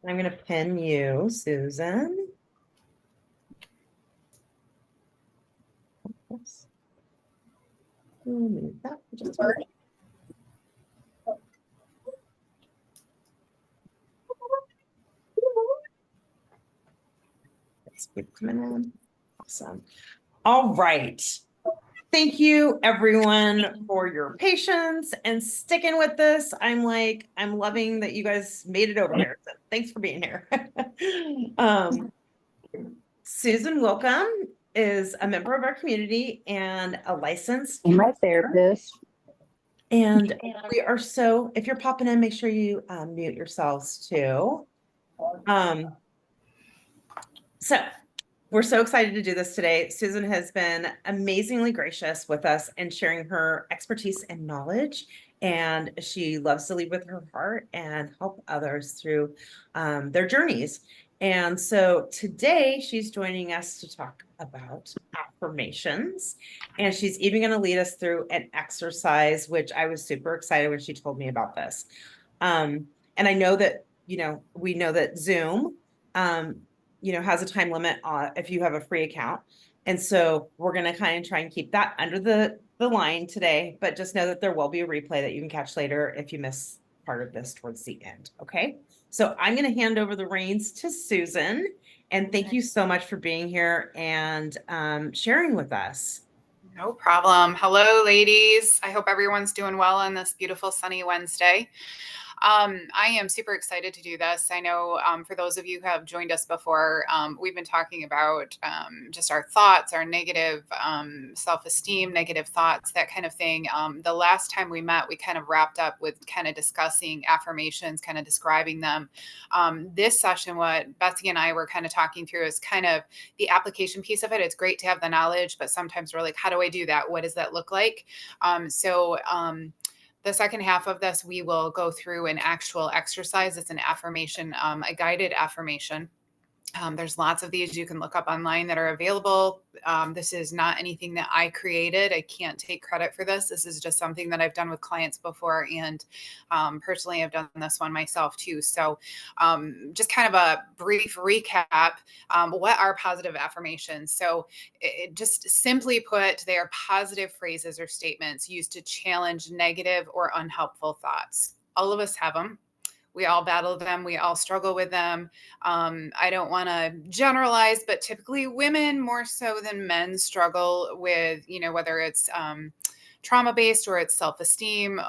I'm going to pin you, Susan. Oops. Move that just a minute. Let's keep coming in. Awesome. All right. Thank you everyone for your patience and sticking with this. I'm loving that you guys made it over here. So thanks for being here. Susan Wilcome is a member of our community and a licensed My therapist. And we are so, if you're popping in, make sure you mute yourselves too. So we're so excited to do this today. Susan has been amazingly gracious with us and sharing her expertise and knowledge. And she loves to lead with her heart and help others through their journeys. And so today she's joining us to talk about affirmations. And she's even going to lead us through an exercise, which I was super excited when she told me about this. And I know that, we know that Zoom, has a time limit if you have a free account. And so we're going to kind of try and keep that under the line today, but just know that there will be a replay that you can catch later if you miss part of this towards the end. Okay. So I'm going to hand over the reins to Susan, and thank you so much for being here and sharing with us. No problem. Hello, ladies. I hope everyone's doing well on this beautiful sunny Wednesday. I am super excited to do this. I know for those of you who have joined us before, we've been talking about just our thoughts, our negative self-esteem, negative thoughts, that kind of thing. The last time we met, we kind of wrapped up with kind of discussing affirmations, kind of describing them. This session, what Betsy and I were kind of talking through is kind of the application piece of it. It's great to have the knowledge, but sometimes we're like, how do I do that? What does that look like? The second half of this, we will go through an actual exercise. It's an affirmation, a guided affirmation. There's lots of these you can look up online that are available. This is not anything that I created. I can't take credit for this. This is just something that I've done with clients before. And personally, I've done this one myself too. So just kind of a brief recap. What are positive affirmations? So just simply put, they are positive phrases or statements used to challenge negative or unhelpful thoughts. All of us have them. We all battle them. We all struggle with them. I don't want to generalize, but typically women more so than men struggle with, whether it's trauma-based or it's self-esteem.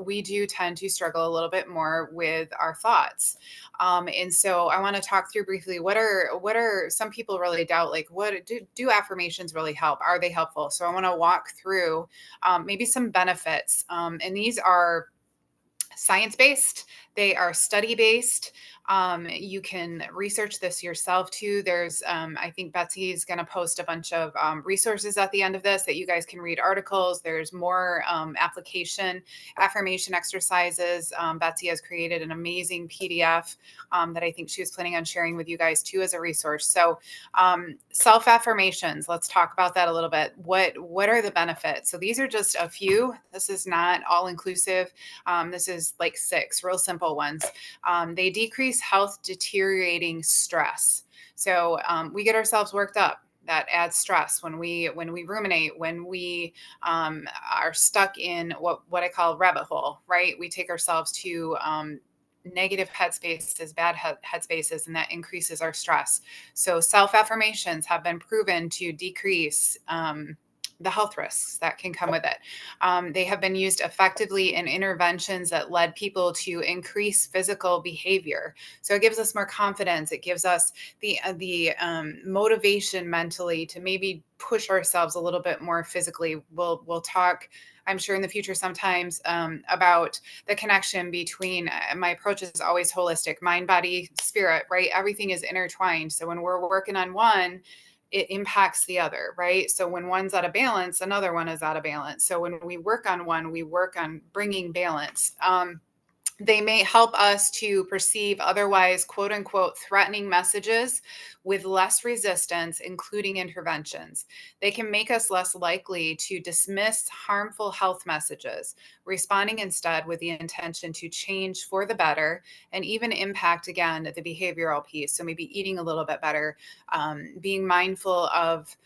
We do tend to struggle a little bit more with our thoughts. And so I want to talk through briefly, what are some people really doubt, like what do affirmations really help? Are they helpful? So I want to walk through maybe some benefits. And these are science-based. They are study-based. You can research this yourself too. There's, I think Betsy's going to post a bunch of resources at the end of this that you guys can read articles. There's more affirmation exercises. Betsy has created an amazing PDF that I think she was planning on sharing with you guys too as a resource. So self-affirmations, let's talk about that a little bit. What are the benefits? So these are just a few. This is not all inclusive. This is like 6 real simple ones. They decrease health deteriorating stress. So we get ourselves worked up. That adds stress when we ruminate, when we are stuck in what I call rabbit hole, right? We take ourselves to negative headspaces, bad headspaces, and that increases our stress. So self-affirmations have been proven to decrease the health risks that can come with it. They have been used effectively in interventions that led people to increase physical behavior. So it gives us more confidence. It gives us the motivation mentally to maybe push ourselves a little bit more physically. We'll talk, I'm sure, in the future sometimes about the connection between, my approach is always holistic, mind, body, spirit, right? Everything is intertwined. So when we're working on one, it impacts the other, right? So when one's out of balance, another one is out of balance. So when we work on one, we work on bringing balance. They may help us to perceive otherwise, quote unquote, threatening messages with less resistance, including interventions. They can make us less likely to dismiss harmful health messages, responding instead with the intention to change for the better and even impact, again, the behavioral piece. So maybe eating a little bit better, being mindful of,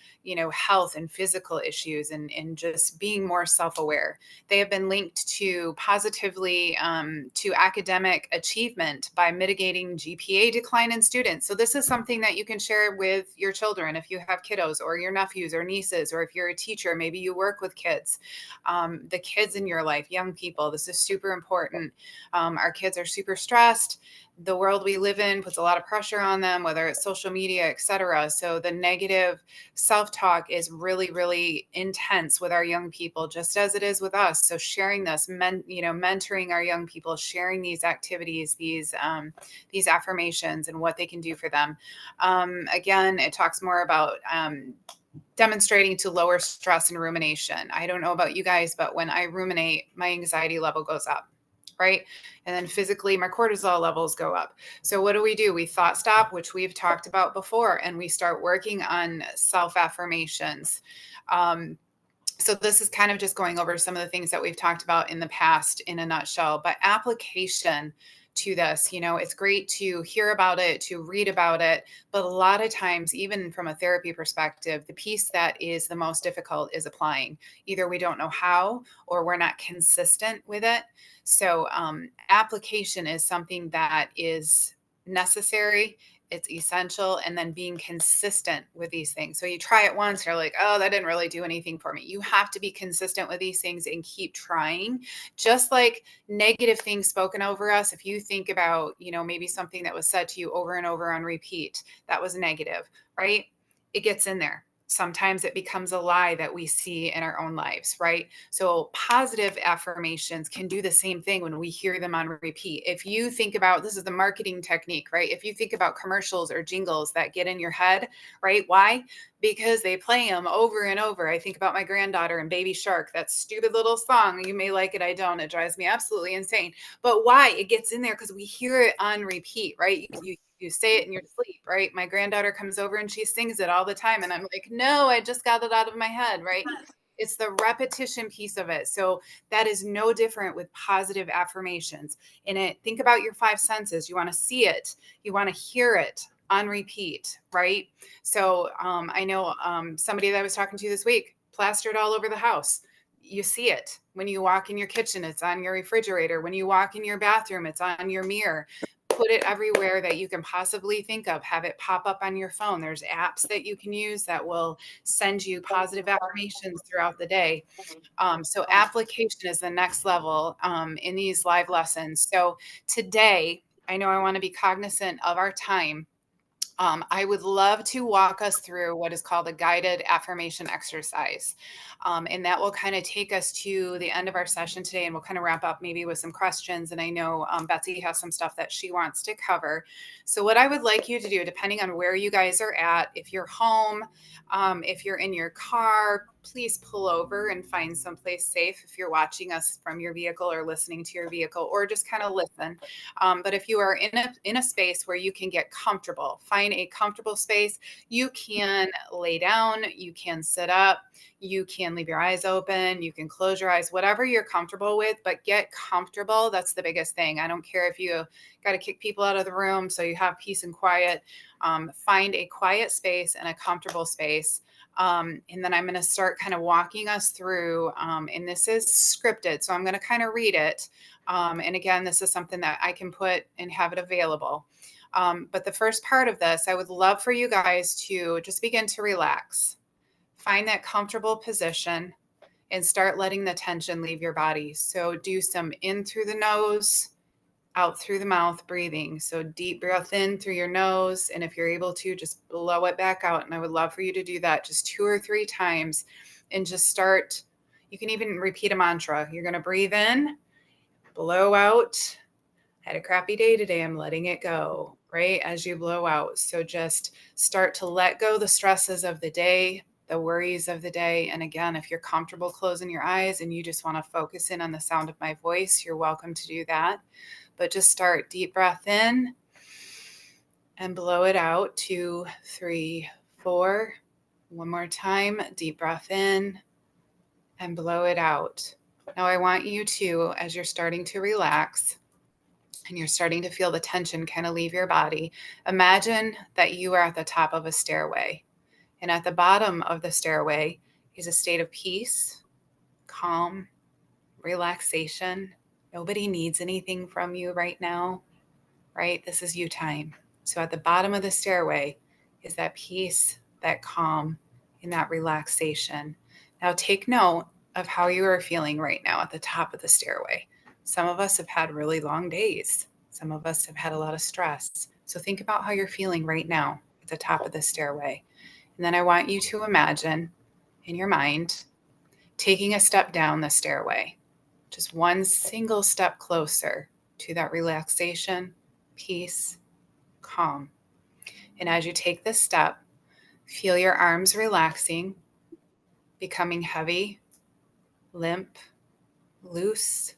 health and physical issues, and just being more self-aware. They have been linked to positively to academic achievement by mitigating GPA decline in students. So this is something that you can share with your children if you have kiddos or your nephews or nieces, or if you're a teacher, maybe you work with kids, the kids in your life, young people. This is super important. Our kids are super stressed. The world we live in puts a lot of pressure on them, whether it's social media, et cetera. So the negative self-talk is really, really intense with our young people, just as it is with us. So sharing this, mentoring our young people, sharing these activities, these affirmations and what they can do for them. Again, it talks more about demonstrating to lower stress and rumination. I don't know about you guys, but when I ruminate, my anxiety level goes up, right? And then physically, my cortisol levels go up. So what do? We thought stop, which we've talked about before, and we start working on self-affirmations. So this is kind of just going over some of the things that we've talked about in the past in a nutshell, but application to this, it's great to hear about it, to read about it, but a lot of times, even from a therapy perspective, the piece that is the most difficult is applying. Either we don't know how, or we're not consistent with it. So application is something that is necessary, it's essential, and then being consistent with these things. So you try it once, you're like, oh, that didn't really do anything for me. You have to be consistent with these things and keep trying. Just like negative things spoken over us, if you think about, maybe something that was said to you over and over on repeat, that was negative, right? It gets in there. Sometimes it becomes a lie that we see in our own lives, right? So positive affirmations can do the same thing when we hear them on repeat. If you think about, this is the marketing technique, right? If you think about commercials or jingles that get in your head, right? Why? Because they play them over and over. I think about my granddaughter and Baby Shark, that stupid little song. You may like it, I don't. It drives me absolutely insane. But why? It gets in there because we hear it on repeat, right? You say it in your sleep, right? My granddaughter comes over and she sings it all the time. And I'm like, no, I just got it out of my head, right? It's the repetition piece of it. So that is no different with positive affirmations. Think about your five senses. You want to see it. You want to hear it on repeat, right? So I know somebody that I was talking to this week, plastered all over the house. You see it when you walk in your kitchen, it's on your refrigerator. When you walk in your bathroom, it's on your mirror. Put it everywhere that you can possibly think of. Have it pop up on your phone. There's apps that you can use that will send you positive affirmations throughout the day. So application is the next level in these live lessons. So today, I know I want to be cognizant of our time. I would love to walk us through what is called a guided affirmation exercise. And that will kind of take us to the end of our session today, and we'll kind of wrap up maybe with some questions. And I know Betsy has some stuff that she wants to cover. So what I would like you to do, depending on where you guys are at, if you're home, if you're in your car, please pull over and find someplace safe if you're watching us from your vehicle or listening to your vehicle, or just kind of listen. But if you are in a space where you can get comfortable, find a comfortable space. You can lay down, you can sit up, you can leave your eyes open, you can close your eyes, whatever you're comfortable with, but get comfortable. That's the biggest thing. I don't care if you got to kick people out of the room so you have peace and quiet. Find a quiet space and a comfortable space. And then I'm going to start kind of walking us through, and this is scripted, so I'm going to kind of read it. And again, this is something that I can put and have it available. But the first part of this, I would love for you guys to just begin to relax. Find that comfortable position and start letting the tension leave your body. So do some in through the nose, out through the mouth breathing. So deep breath in through your nose. And if you're able to, just blow it back out. And I would love for you to do that just 2 or 3 times and just start. You can even repeat a mantra. You're going to breathe in, blow out. Had a crappy day today. I'm letting it go, right? As you blow out. So just start to let go the stresses of the day. the worries of the day. And again, if you're comfortable closing your eyes and you just want to focus in on the sound of my voice, you're welcome to do that. But just start deep breath in and blow it out. 2, 3, 4. One more time, deep breath in and blow it out. Now I want you to, as you're starting to relax and you're starting to feel the tension kind of leave your body, imagine that you are at the top of a stairway. And at the bottom of the stairway is a state of peace, calm, relaxation. Nobody needs anything from you right now, right? This is you time. So at the bottom of the stairway is that peace, that calm, and that relaxation. Now take note of how you are feeling right now at the top of the stairway. Some of us have had really long days. Some of us have had a lot of stress. So think about how you're feeling right now at the top of the stairway. And then I want you to imagine in your mind taking a step down the stairway, just one single step closer to that relaxation, peace, calm. And as you take this step, feel your arms relaxing, becoming heavy, limp, loose,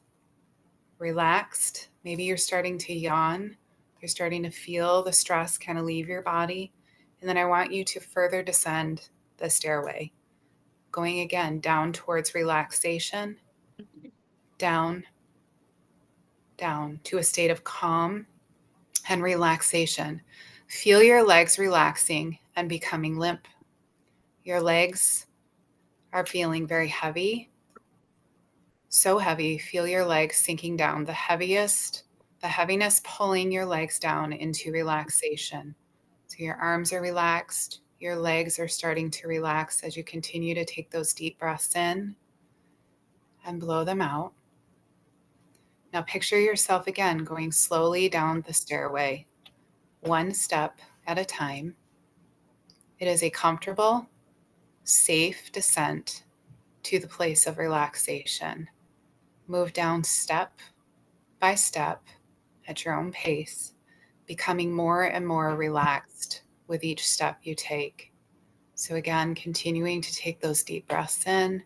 relaxed. Maybe you're starting to yawn. You're starting to feel the stress kind of leave your body. And then I want you to further descend the stairway, going again down towards relaxation, down, down to a state of calm and relaxation. Feel your legs relaxing and becoming limp. Your legs are feeling very heavy, so heavy. Feel your legs sinking down, the heaviness pulling your legs down into relaxation. So your arms are relaxed, your legs are starting to relax as you continue to take those deep breaths in and blow them out. Now picture yourself again going slowly down the stairway, one step at a time. It is a comfortable, safe descent to the place of relaxation. Move down step by step at your own pace, becoming more and more relaxed with each step you take. So again, continuing to take those deep breaths in,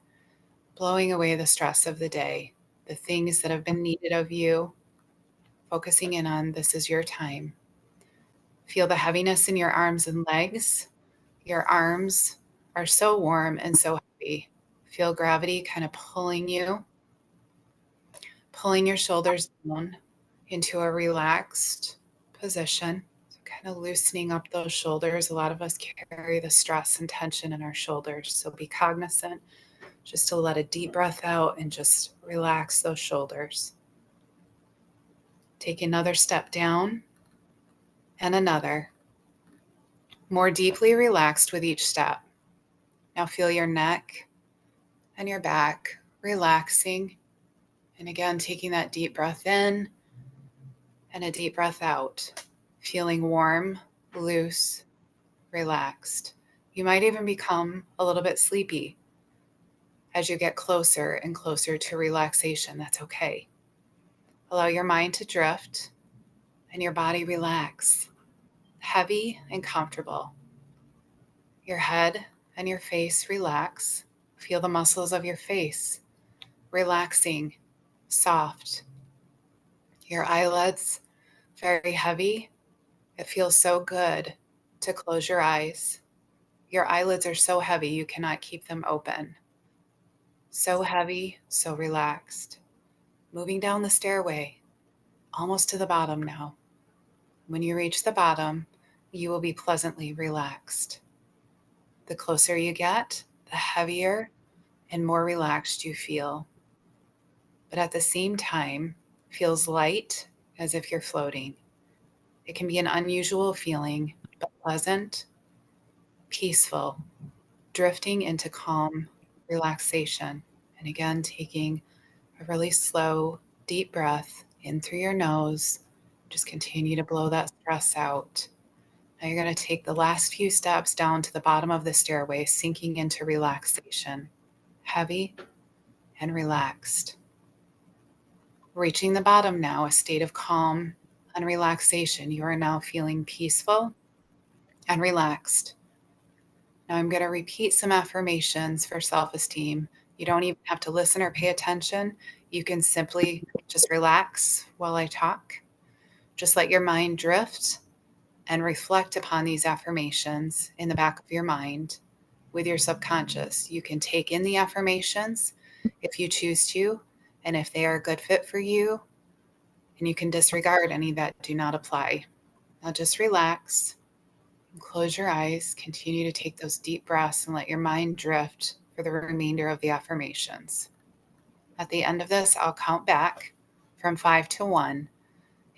blowing away the stress of the day, the things that have been needed of you, focusing in on this is your time. Feel the heaviness in your arms and legs. Your arms are so warm and so heavy. Feel gravity kind of pulling you, pulling your shoulders down into a relaxed position. So kind of loosening up those shoulders. A lot of us carry the stress and tension in our shoulders. So be cognizant just to let a deep breath out and just relax those shoulders. Take another step down and another. More deeply relaxed with each step. Now feel your neck and your back relaxing. And again, taking that deep breath in and a deep breath out. Feeling warm, loose, relaxed. You might even become a little bit sleepy as you get closer and closer to relaxation. That's okay. Allow your mind to drift and your body relax, heavy and comfortable. Your head and your face relax. Feel the muscles of your face relaxing, soft. Your eyelids very heavy. It feels so good to close your eyes. Your eyelids are so heavy you cannot keep them open. So heavy, so relaxed. Moving down the stairway, almost to the bottom now. When you reach the bottom, you will be pleasantly relaxed. The closer you get, the heavier and more relaxed you feel. But at the same time, feels light as if you're floating. It can be an unusual feeling, but pleasant, peaceful, drifting into calm relaxation. And again, taking a really slow, deep breath in through your nose. Just continue to blow that stress out. Now you're going to take the last few steps down to the bottom of the stairway, sinking into relaxation, heavy and relaxed. Reaching the bottom now, a state of calm and relaxation. You are now feeling peaceful and relaxed. Now I'm going to repeat some affirmations for self-esteem. You don't even have to listen or pay attention. You can simply just relax while I talk. Just let your mind drift and reflect upon these affirmations in the back of your mind with your subconscious. You can take in the affirmations if you choose to, and if they are a good fit for you, and you can disregard any that do not apply. Now just relax and close your eyes. Continue to take those deep breaths and let your mind drift for the remainder of the affirmations. At the end of this, I'll count back from 5 to 1,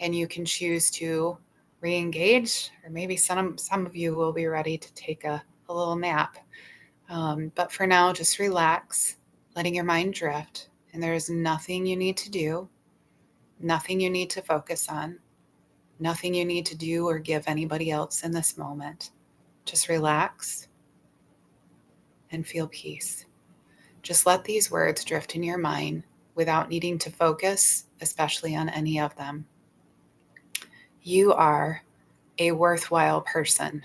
and you can choose to re-engage, or maybe some of you will be ready to take a little nap. But for now, just relax, letting your mind drift. And there is nothing you need to do, nothing you need to focus on, nothing you need to do or give anybody else in this moment. Just relax and feel peace. Just let these words drift in your mind without needing to focus, especially on any of them. You are a worthwhile person.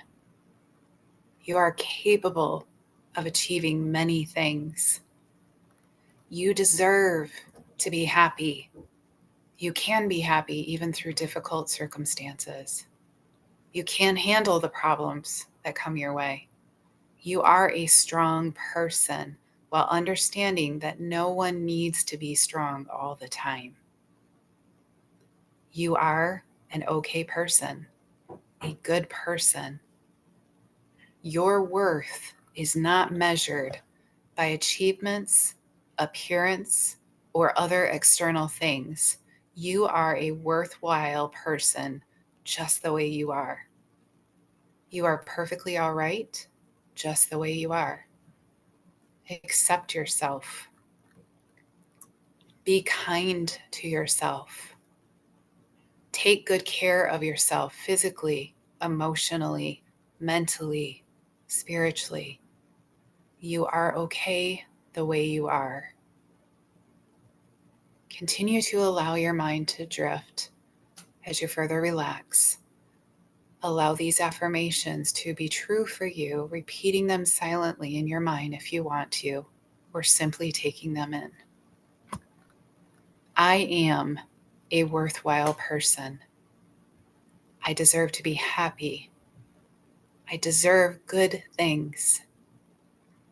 You are capable of achieving many things. You deserve to be happy. You can be happy even through difficult circumstances. You can handle the problems that come your way. You are a strong person while understanding that no one needs to be strong all the time. You are an okay person, a good person. Your worth is not measured by achievements, appearance, or other external things. You are a worthwhile person just the way you are. You are perfectly all right just the way you are. Accept yourself. Be kind to yourself. Take good care of yourself physically, emotionally, mentally, spiritually. You are okay the way you are. Continue to allow your mind to drift as you further relax. Allow these affirmations to be true for you, repeating them silently in your mind if you want to, or simply taking them in. I am a worthwhile person. I deserve to be happy. I deserve good things.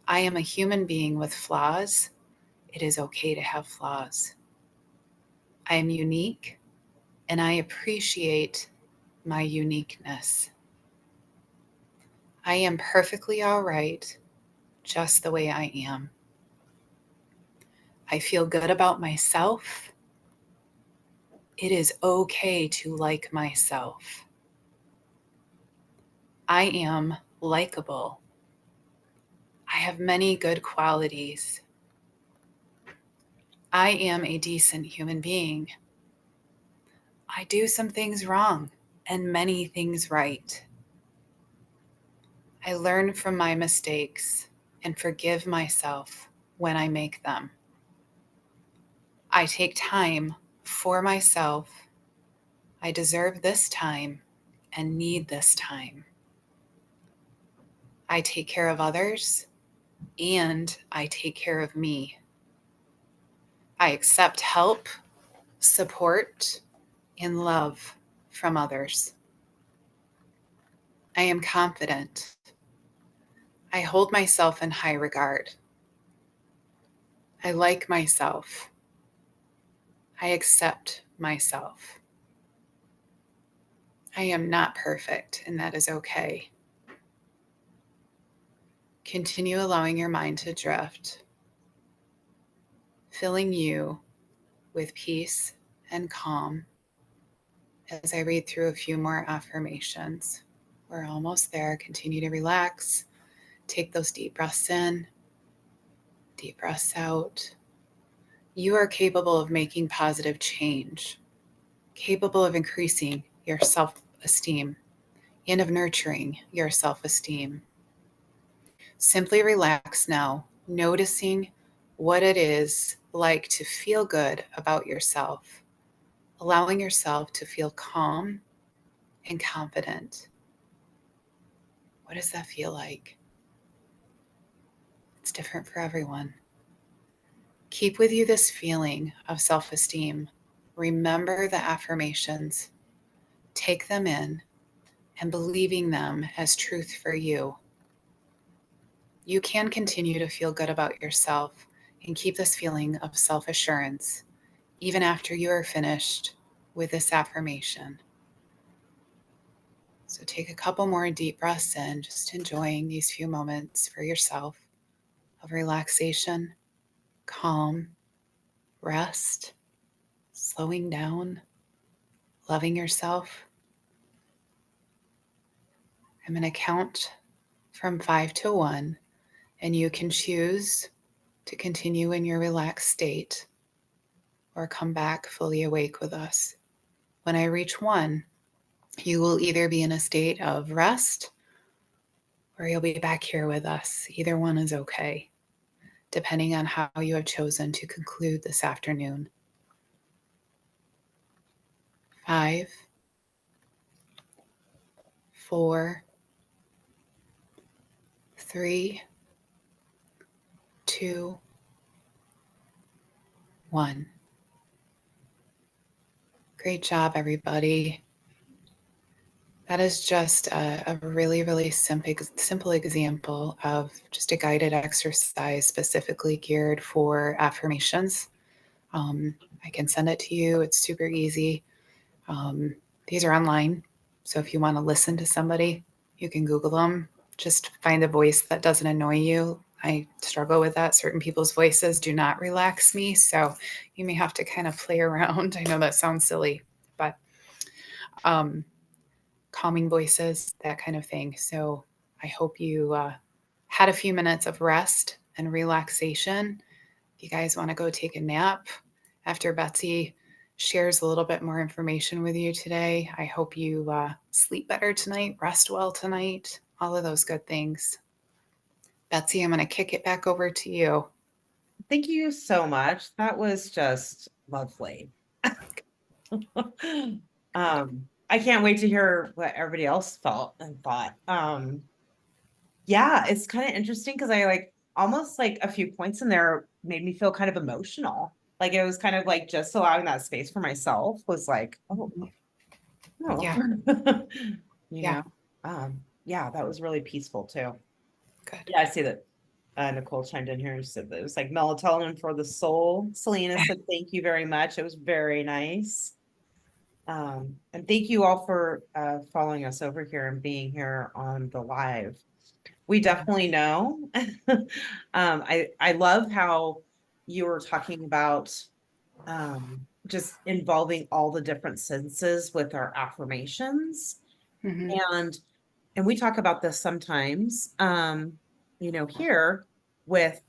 I am a human being with flaws. It is okay to have flaws. I am unique, and I appreciate my uniqueness. I am perfectly all right just the way I am. I feel good about myself. It is okay to like myself. I am likable. I have many good qualities. I am a decent human being. I do some things wrong and many things right. I learn from my mistakes and forgive myself when I make them. I take time for myself. I deserve this time and need this time. I take care of others and I take care of me. I accept help, support, and love from others. I am confident. I hold myself in high regard. I like myself. I accept myself. I am not perfect, and that is okay. Continue allowing your mind to drift, filling you with peace and calm as I read through a few more affirmations. We're almost there. Continue to relax. Take those deep breaths in, deep breaths out. You are capable of making positive change, capable of increasing your self-esteem and of nurturing your self-esteem. Simply relax now, noticing what it is like to feel good about yourself, allowing yourself to feel calm and confident. What does that feel like? It's different for everyone. Keep with you this feeling of self-esteem. Remember the affirmations. Take them in and believing them as truth for you. You can continue to feel good about yourself and keep this feeling of self-assurance even after you are finished with this affirmation. So take a couple more deep breaths in, just enjoying these few moments for yourself of relaxation, calm, rest, slowing down, loving yourself. I'm going to count from 5 to 1, and you can choose to continue in your relaxed state or come back fully awake with us. When I reach 1, you will either be in a state of rest or you'll be back here with us. Either one is okay, depending on how you have chosen to conclude this afternoon. 5, 4, 3, 2, 1. Great job, everybody. That is just a really, really simple example of just a guided exercise specifically geared for affirmations. I can send it to you. It's super easy. These are online. So if you want to listen to somebody, you can Google them. Just find a voice that doesn't annoy you. I struggle with that. Certain people's voices do not relax me. So you may have to kind of play around. I know that sounds silly, but calming voices, that kind of thing. So I hope you had a few minutes of rest and relaxation. If you guys want to go take a nap after Betsy shares a little bit more information with you today, I hope you sleep better tonight, rest well tonight, all of those good things. Betsy, I'm going to kick it back over to you. Thank you so much. That was just lovely. I can't wait to hear what everybody else felt and thought. Yeah, it's kind of interesting because I like almost like a few points in there made me feel kind of emotional. Like it was kind of like just allowing that space for myself was like, oh no. Yeah. You Yeah. know, yeah, that was really peaceful too. Good. Yeah, I see that. Nicole chimed in here and said that it was like melatonin for the soul. Selena said, thank you very much. It was very nice. And thank you all for following us over here and being here on the live. We definitely know. I love how you were talking about just involving all the different senses with our affirmations. Mm-hmm. And we talk about this sometimes, here with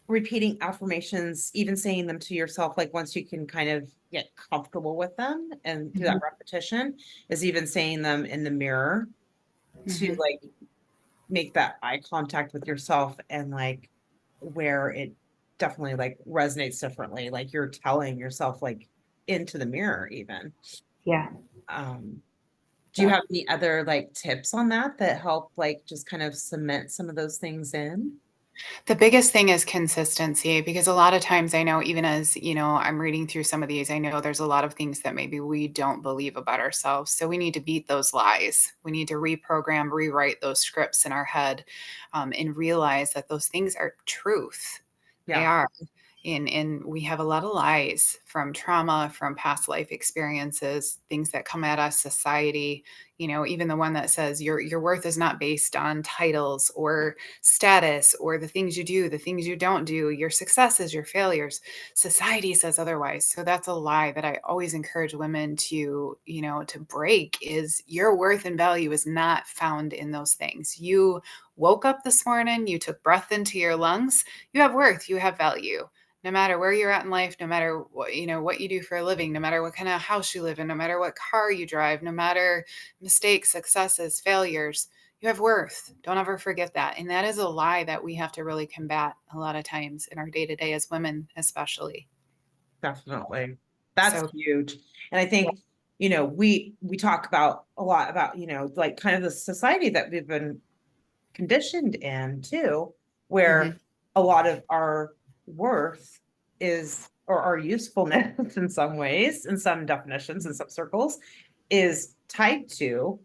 repeating affirmations, even saying them to yourself, like once you can kind of get comfortable with them and through that repetition, is even saying them in the mirror to like make that eye contact with yourself and like where it definitely like resonates differently. Like you're telling yourself like into the mirror even. Yeah. Um, do you have any other like tips on that help like just kind of cement some of those things in? The biggest thing is consistency because a lot of times I know, even as I'm reading through some of these, I know there's a lot of things that maybe we don't believe about ourselves. So we need to beat those lies. We need to reprogram, rewrite those scripts in our head, and realize that those things are truth. They Yeah, are. And we have a lot of lies from trauma, from past life experiences, things that come at us, society, even the one that says your worth is not based on titles or status or the things you do, the things you don't do, your successes, your failures. Society says otherwise. So that's a lie that I always encourage women to break is your worth and value is not found in those things. You woke up this morning, you took breath into your lungs, you have worth, you have value. No matter where you're at in life, no matter what you do for a living, no matter what kind of house you live in, no matter what car you drive, no matter mistakes, successes, failures, you have worth. Don't ever forget that. And that is a lie that we have to really combat a lot of times in our day-to-day as women, especially. definitely. That's So huge. And I think, we talk about a lot about, like kind of the society that we've been conditioned in too, where Mhm. a lot of our worth is, or our usefulness in some ways, in some definitions, in some circles, is tied to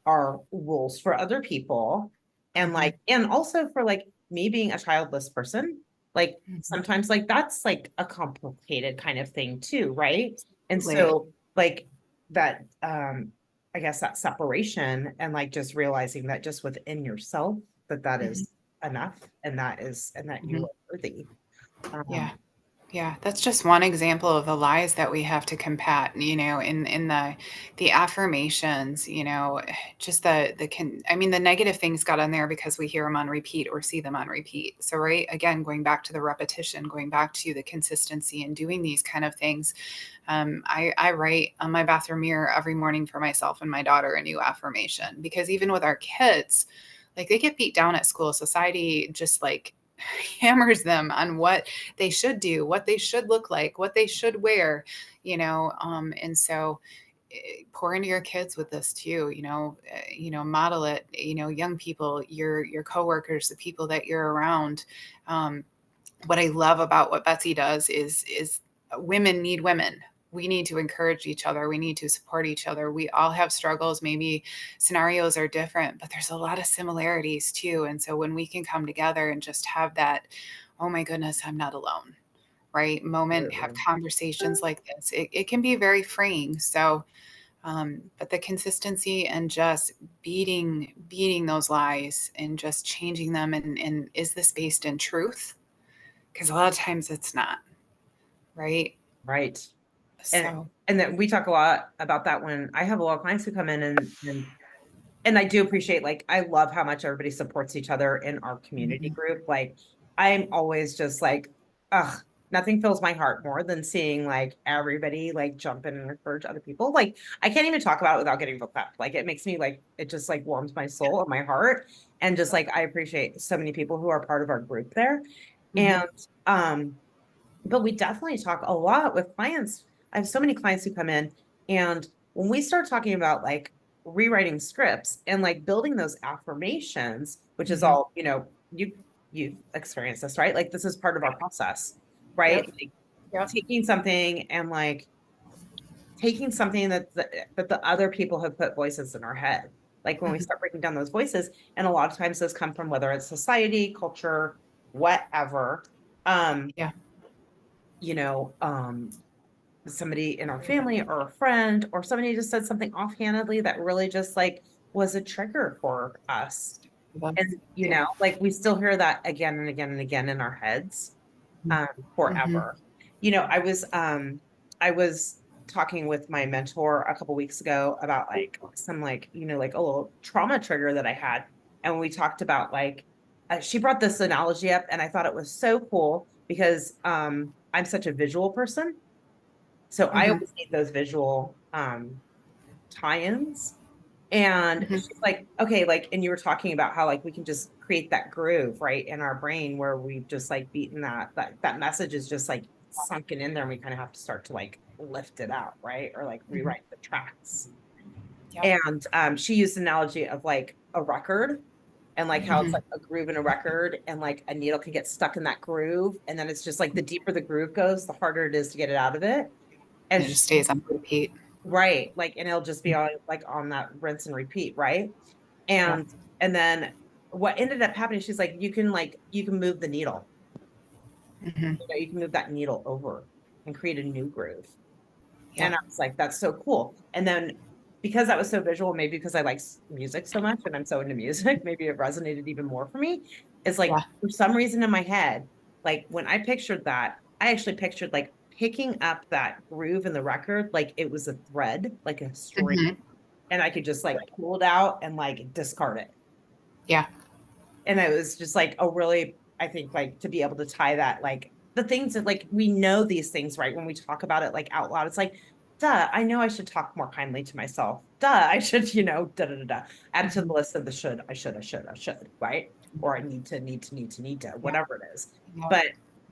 our rules for other people. And Mhm. like, and also for like me being a childless person, like Mhm. sometimes like that's like a complicated kind of thing too, right? And Absolutely. so like that I guess that separation and like just realizing that just within yourself that that Mhm. is enough and that you Mhm. are worthy. Yeah. Um, Yeah, that's just one example of the lies that we have to combat, in the affirmations, just I mean, the negative things got on there because we hear them on repeat or see them on repeat. So, right, again, going back to the repetition, going back to the consistency and doing these kind of things. I write on my bathroom mirror every morning for myself and my daughter a new affirmation, because even with our kids, like, they get beat down at school. Society just like hammers them on what they should do, what they should look like, what they should wear, and so pour into your kids with this too, model it, young people, your coworkers, the people that you're around. What I love about what Betsy does is women need women. We need to encourage each other. We need to support each other. We all have struggles. Maybe scenarios are different, but there's a lot of similarities too. And so when we can come together and just have that, oh my goodness, I'm not alone, right? Moment, have absolutely. conversations like this, it can be very freeing. So, but the consistency and just beating those lies and just changing them, and is this based in truth? Because a lot of times it's not, right? Right. And So, and then we talk a lot about that when I have a lot of clients who come in and I do appreciate, like, I love how much everybody supports each other in our community mhm, group. Like, I'm always just like, ugh, nothing fills my heart more than seeing like everybody like jump in and encourage other people. Like, I can't even talk about it without getting booked up. Like, it makes me like, it just like warms my soul and my heart. And just like, I appreciate so many people who are part of our group there. mhm, And, um, but we definitely talk a lot with clients. I have so many clients who come in, and when we start talking about like rewriting scripts and like building those affirmations, which is mhm. all, you've experienced this, right? Like this is part of our process, right? Yep, Like yep. taking something and like taking something that the other people have put voices in our head. Like when we Mhm. start breaking down those voices, and a lot of times those come from whether it's society, culture, whatever. Um, Yeah. you know, somebody in our family or a friend or somebody just said something offhandedly that really just like was a trigger for us. That's, And, yeah. like we still hear that again and again and again in our heads, Mhm, forever. I was talking with my mentor a couple weeks ago about like some like, like a little trauma trigger that I had. And we talked about like, she brought this analogy up and I thought it was so cool because I'm such a visual person. So I mhm, always need those visual tie-ins. And mhm. she's like, okay, like, and you were talking about how like we can just create that groove right in our brain where we've just like beaten that message is just like sunken in there and we kind of have to start to like lift it out, right? Or like Mhm. rewrite the tracks. Yep. And she used the analogy of like a record and like how it's Mhm. like a groove in a record and like a needle can get stuck in that groove. And then it's just like the deeper the groove goes, the harder it is to get it out of it. And And it just stays on repeat. right, like, and it'll just be on like on that rinse and repeat, right? Yeah. And then what ended up happening, she's like, you can move the needle, Mhm. you can move that needle over and create a new groove. Yeah. And I was like, that's so cool. And then because that was so visual, maybe because I like music so much and I'm so into music, maybe it resonated even more for me. It's like Yeah. for some reason in my head, like when I pictured that, I actually pictured like picking up that groove in the record, like it was a thread, like a string, Mhm. and I could just like pull it out and like discard it. Yeah. And it was just like a really, I think like to be able to tie that, like the things that like we know these things, right? When we talk about it like out loud, it's like, duh, I know I should talk more kindly to myself. Duh, I should, da da da da. Add to the Mhm. list of the should, I should, right? Or I need to, Yeah. whatever it is. Yep. But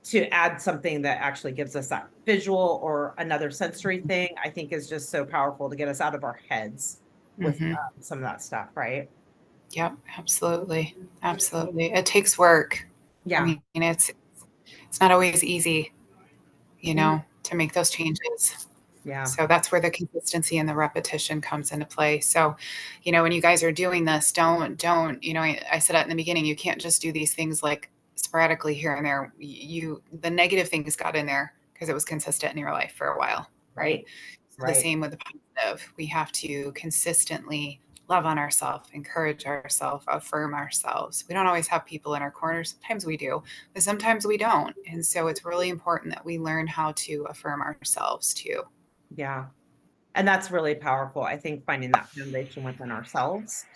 to add something that actually gives us that visual or another sensory thing, I think is just so powerful to get us out of our heads with Mhm. some of that stuff, right? Yep. Absolutely. Absolutely. It takes work. I Yeah. mean, it's not always easy, Mm, to make those changes. yeah. So that's where the consistency and the repetition comes into play. So, when you guys are doing this, don't, I said it in the beginning, you can't just do these things like sporadically here and there. The negative things got in there because it was consistent in your life for a while, right? Right. So the Right. same with the positive. We have to consistently love on ourselves, encourage ourselves, affirm ourselves. We don't always have people in our corner. Sometimes we do, but sometimes we don't. And so it's really important that we learn how to affirm ourselves too. Yeah. And that's really powerful. I think finding that foundation within ourselves.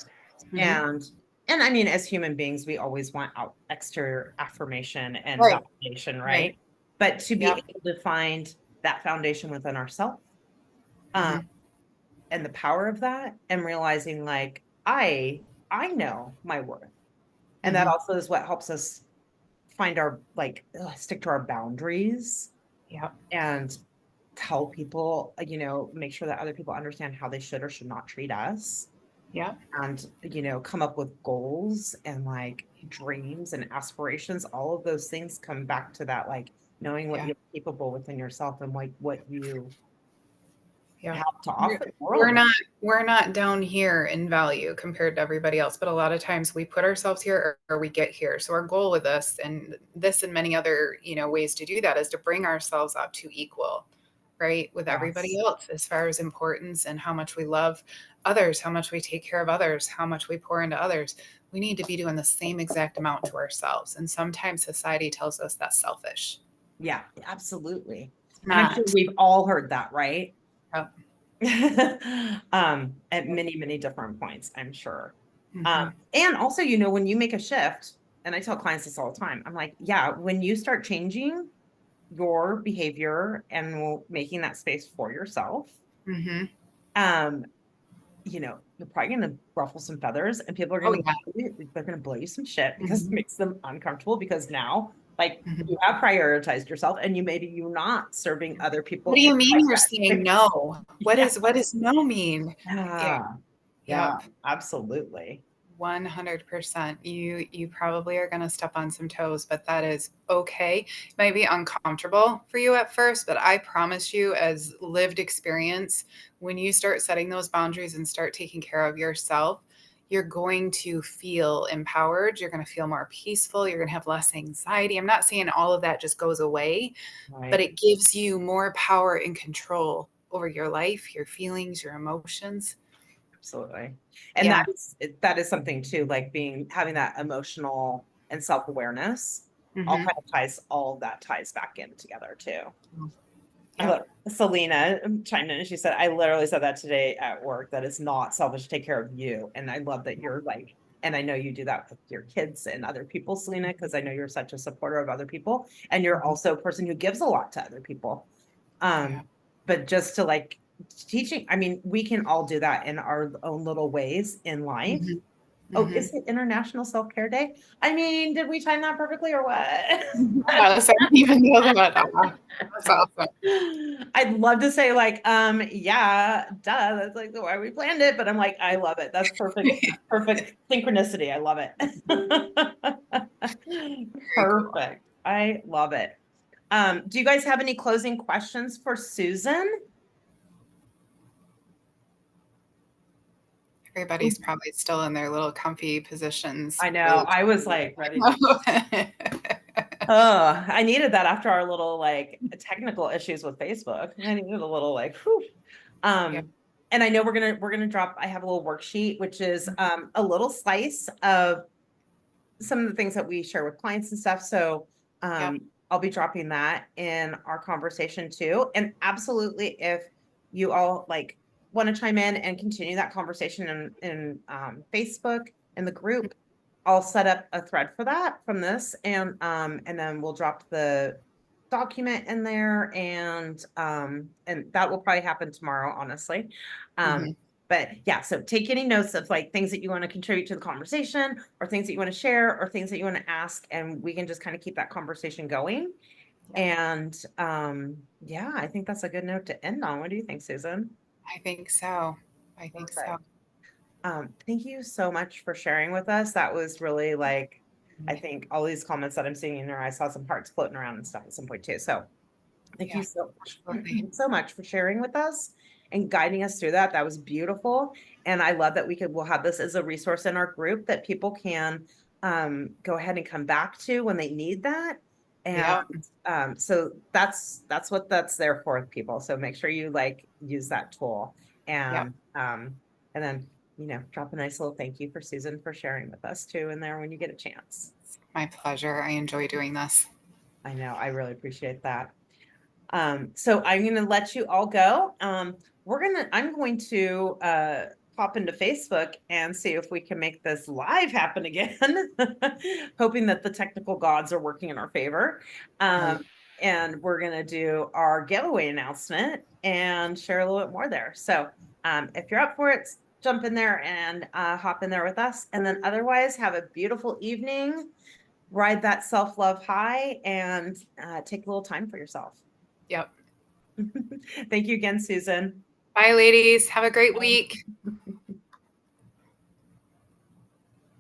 Hmm. And and I mean, as human beings, we always want out exterior affirmation and Right. validation, Right. right? But to be Yep. able to find that foundation within ourselves, um, Hmm. and the power of that, and realizing like I know my worth. And that Hmm. also is what helps us find our like stick to our boundaries Yep. and tell people, make sure that other people understand how they should or should not treat us, Yep. and come up with goals and like dreams and aspirations. All of those things come back to that, like knowing what Yeah. you're capable within yourself and like what you Yeah. have to We're offer the we're world. not we're not down here in value compared to everybody else, but a lot of times we put ourselves here or we get here. So our goal with this and many other, ways to do that is to bring ourselves up to equal, right, with everybody Yes. else as far as importance and how much we love others, how much we take care of others, how much we pour into others. We need to be doing the same exact amount to ourselves. And sometimes society tells us that's selfish. Yeah, absolutely. It's And I'm sure not. we've all heard that, right? Yep. At many, many different points, I'm sure. Hmm. And also, when you make a shift, and I tell clients this all the time, I'm like, yeah, when you start changing your behavior and making that space for yourself, Hmm. um, you're probably going to ruffle some feathers, and people are Oh going yeah. to, they're going to blow you some shit because it Hmm. makes them uncomfortable, because now, like, Hmm. you have prioritized yourself and you're not serving other What people do in you mean like you're saying that. no? What Yeah. does no mean? Yeah. Yeah. Yeah, Yep. absolutely. 100%. You probably are going to step on some toes, but that is okay. It might be uncomfortable for you at first, but I promise you, as lived experience, when you start setting those boundaries and start taking care of yourself, you're going to feel empowered. You're going to feel more peaceful. You're going to have less anxiety. I'm not saying all of that just goes away, but Right. it gives you more power and control over your life, your feelings, your emotions. Absolutely. And Yeah. that is something too, like having that emotional and self-awareness, all Hmm. kind of all of that ties back in together too. Yep. Selena chimed in and she said, I literally said that today at work, that it's not selfish to take care of you. And I love that you're like, and I know you do that with your kids and other people, Selena, because I know you're such a supporter of other people. And you're Mhm. also a person who gives a lot to other people. Yeah. But just to like teaching, I mean, we can all do that in our own little ways in life. Mhm. Oh, Mhm. is it International Self-Care Day? I mean, did we time that perfectly or what? Yes, I didn't even know that. That's awesome. I'd love to say like, yeah, duh, that's like the way we planned it, but I'm like, I love it. That's perfect, perfect synchronicity. I love it. Very cool. Perfect. I love it. Do you guys have any closing questions for Susan? Everybody's probably still in their little comfy positions. I know. Really. I was like ready to. Oh, I needed that after our little like technical issues with Facebook. I needed a little like, whew. Yep. Um, and I know we're gonna drop. I have a little worksheet, which is a little slice of some of the things that we share with clients and stuff. So Yep. I'll be dropping that in our conversation too. And absolutely, if you all like want to chime in and continue that conversation in Facebook in the group, I'll set up a thread for that from this, and then we'll drop the document in there, and that will probably happen tomorrow, honestly. Um, Mhm. but yeah, so take any notes of like things that you want to contribute to the conversation, or things that you want to share, or things that you want to ask, and we can just kind of keep that conversation going. Yep. And yeah, I think that's a good note to end on. What do you think, Susan? I think so. I think so. Perfect. Thank you so much for sharing with us. That was really like, I think all these comments that I'm seeing in there, I saw some hearts floating around and stuff at some point too. So thank you Yeah, so absolutely. so much for sharing with us and guiding us through that. That was beautiful. And I love that we'll have this as a resource in our group that people can go ahead and come back to when they need that. And Yeah, so that's what that's there for, people. So make sure you like use that tool yeah, and then drop a nice little thank you for Susan for sharing with us too in there when you get a chance. my pleasure. I enjoy doing this. I know, I really appreciate that. So I'm going to let you all go. I'm going to pop into Facebook and see if we can make this live happen again, hoping that the technical gods are working in our favor. Right. And we're going to do our giveaway announcement and share a little bit more there. So if you're up for it, jump in there and hop in there with us. And then otherwise, have a beautiful evening, ride that self-love high, and take a little time for yourself. Yep. Thank you again, Susan. Bye, ladies. Have a great Bye. week.